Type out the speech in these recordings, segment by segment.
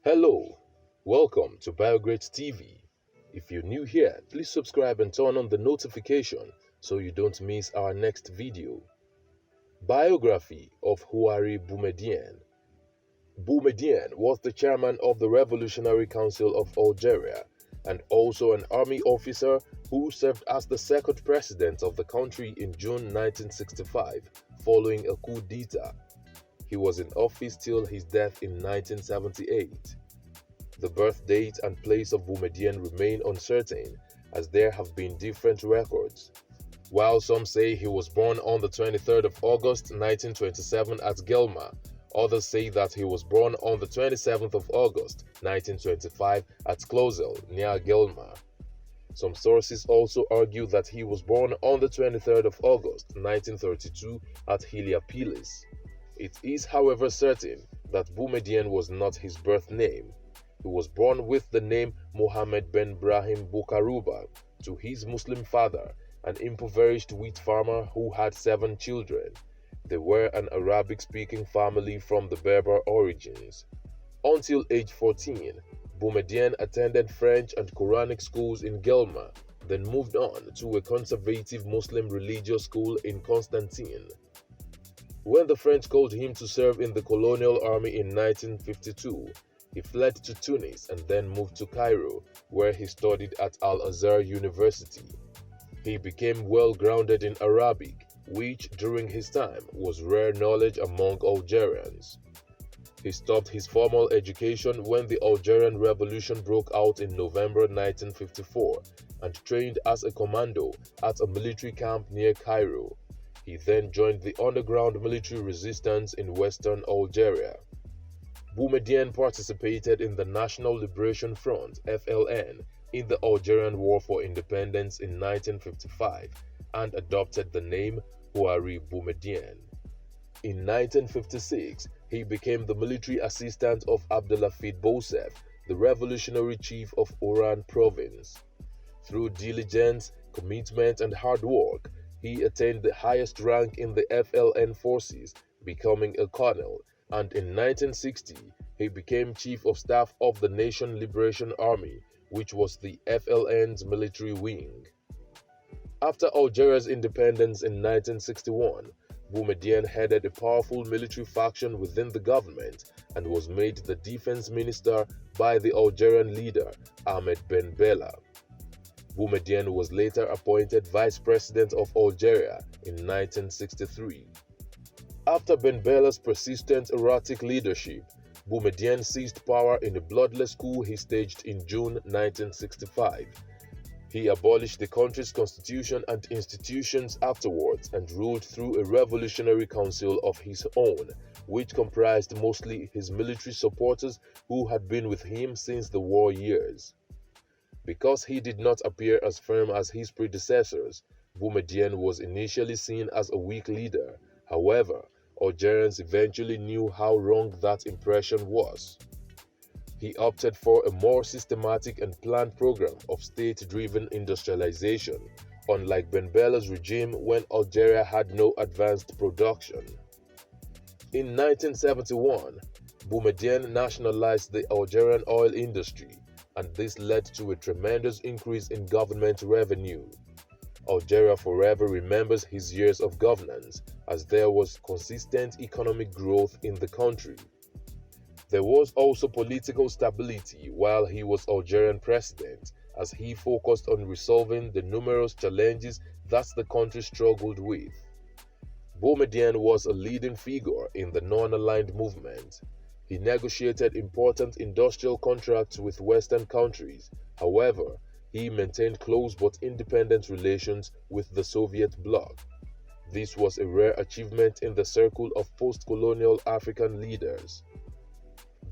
Hello, welcome to BioGreat TV. If you're new here, please subscribe and turn on the notification so you don't miss our next video. Biography of Houari Boumédiène. Boumédiène was the chairman of the Revolutionary Council of Algeria and also an army officer who served as the second president of the country in June 1965 following a coup d'etat. He was in office till his death in 1978. The birth date and place of Boumédiène remain uncertain as there have been different records. While some say he was born on the 23rd of August 1927 at Guelma, others say that he was born on the 27th of August 1925 at Clozel near Guelma. Some sources also argue that he was born on the 23rd of August 1932 at Heliapilis. It is, however, certain that Boumédiène was not his birth name. He was born with the name Mohammed ben Brahim Boukarouba to his Muslim father, an impoverished wheat farmer who had 7 children. They were an Arabic-speaking family from the Berber origins. Until age 14, Boumédiène attended French and Quranic schools in Guelma, then moved on to a conservative Muslim religious school in Constantine. When the French called him to serve in the colonial army in 1952, he fled to Tunis and then moved to Cairo, where he studied at Al-Azhar University. He became well-grounded in Arabic, which during his time was rare knowledge among Algerians. He stopped his formal education when the Algerian Revolution broke out in November 1954 and trained as a commando at a military camp near Cairo. He then joined the underground military resistance in western Algeria. Boumédiène participated in the National Liberation Front (FLN) in the Algerian War for Independence in 1955 and adopted the name Houari Boumédiène. In 1956, he became the military assistant of Abdelhafid Boussef, the revolutionary chief of Oran province. Through diligence, commitment, and hard work, he attained the highest rank in the FLN forces, becoming a colonel, and in 1960 he became chief of staff of the Nation Liberation Army, which was the FLN's military wing. After Algeria's independence in 1961, Boumédiène headed a powerful military faction within the government and was made the defense minister by the Algerian leader Ahmed Ben Bella. Boumédiène was later appointed vice president of Algeria in 1963. After Ben Bella's persistent erratic leadership, Boumédiène seized power in a bloodless coup he staged in June 1965. He abolished the country's constitution and institutions afterwards and ruled through a revolutionary council of his own, which comprised mostly his military supporters who had been with him since the war years. Because he did not appear as firm as his predecessors, Boumédiène was initially seen as a weak leader. However, Algerians eventually knew how wrong that impression was. He opted for a more systematic and planned program of state-driven industrialization, unlike Ben Bella's regime when Algeria had no advanced production. In 1971, Boumédiène nationalized the Algerian oil industry, and this led to a tremendous increase in government revenue. Algeria forever remembers his years of governance, as there was consistent economic growth in the country. There was also political stability while he was Algerian president, as he focused on resolving the numerous challenges that the country struggled with. Boumédiène was a leading figure in the non-aligned movement. He negotiated important industrial contracts with Western countries. However, he maintained close but independent relations with the Soviet bloc. This was a rare achievement in the circle of post-colonial African leaders.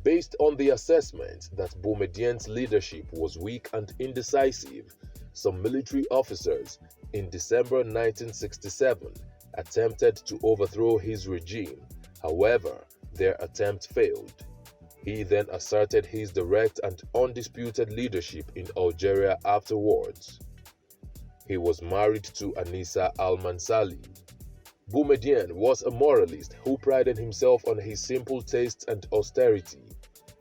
Based on the assessment that Boumédiène's leadership was weak and indecisive, some military officers, in December 1967, attempted to overthrow his regime. However, their attempt failed. He then asserted his direct and undisputed leadership in Algeria afterwards. He was married to Anissa Al-Mansali. Boumédiène was a moralist who prided himself on his simple tastes and austerity.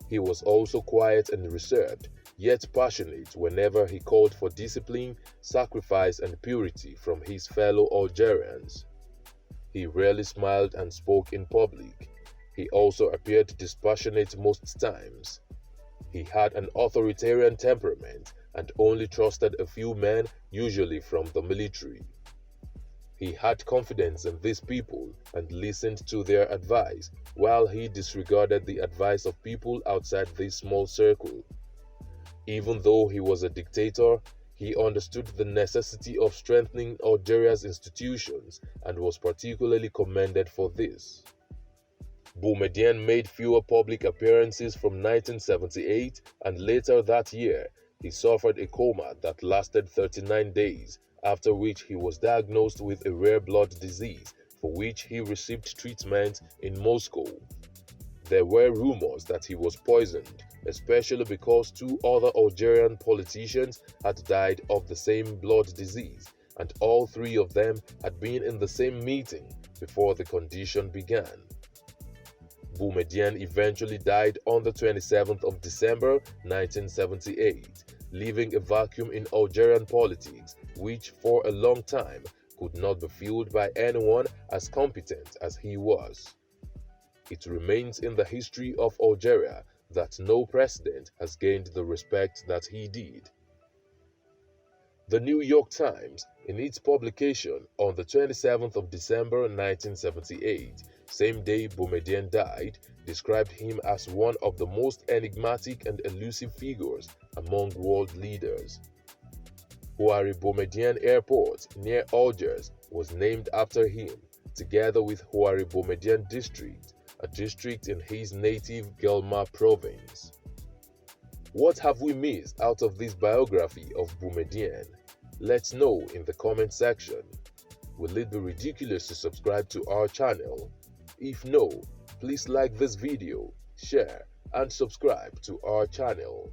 He was also quiet and reserved, yet passionate whenever he called for discipline, sacrifice, and purity from his fellow Algerians. He rarely smiled and spoke in public. He also appeared dispassionate most times. He had an authoritarian temperament and only trusted a few men, usually from the military. He had confidence in these people and listened to their advice, while he disregarded the advice of people outside this small circle. Even though he was a dictator, he understood the necessity of strengthening Algeria's institutions and was particularly commended for this. Boumédiène made fewer public appearances from 1978, and later that year, he suffered a coma that lasted 39 days, after which he was diagnosed with a rare blood disease for which he received treatment in Moscow. There were rumors that he was poisoned, especially because two other Algerian politicians had died of the same blood disease, and all three of them had been in the same meeting before the condition began. Boumédiène eventually died on the 27th of December 1978, leaving a vacuum in Algerian politics which for a long time could not be filled by anyone as competent as he was. It remains in the history of Algeria that no president has gained the respect that he did. The New York Times, in its publication on the 27th of December 1978, same day Boumédiène died, described him as one of the most enigmatic and elusive figures among world leaders. Houari Boumédiène Airport near Algiers was named after him, together with Houari Boumédiène District, a district in his native Guelma province. What have we missed out of this biography of Boumédiène? Let's know in the comment section. Will it be ridiculous to subscribe to our channel? If no, please like this video, share, and subscribe to our channel.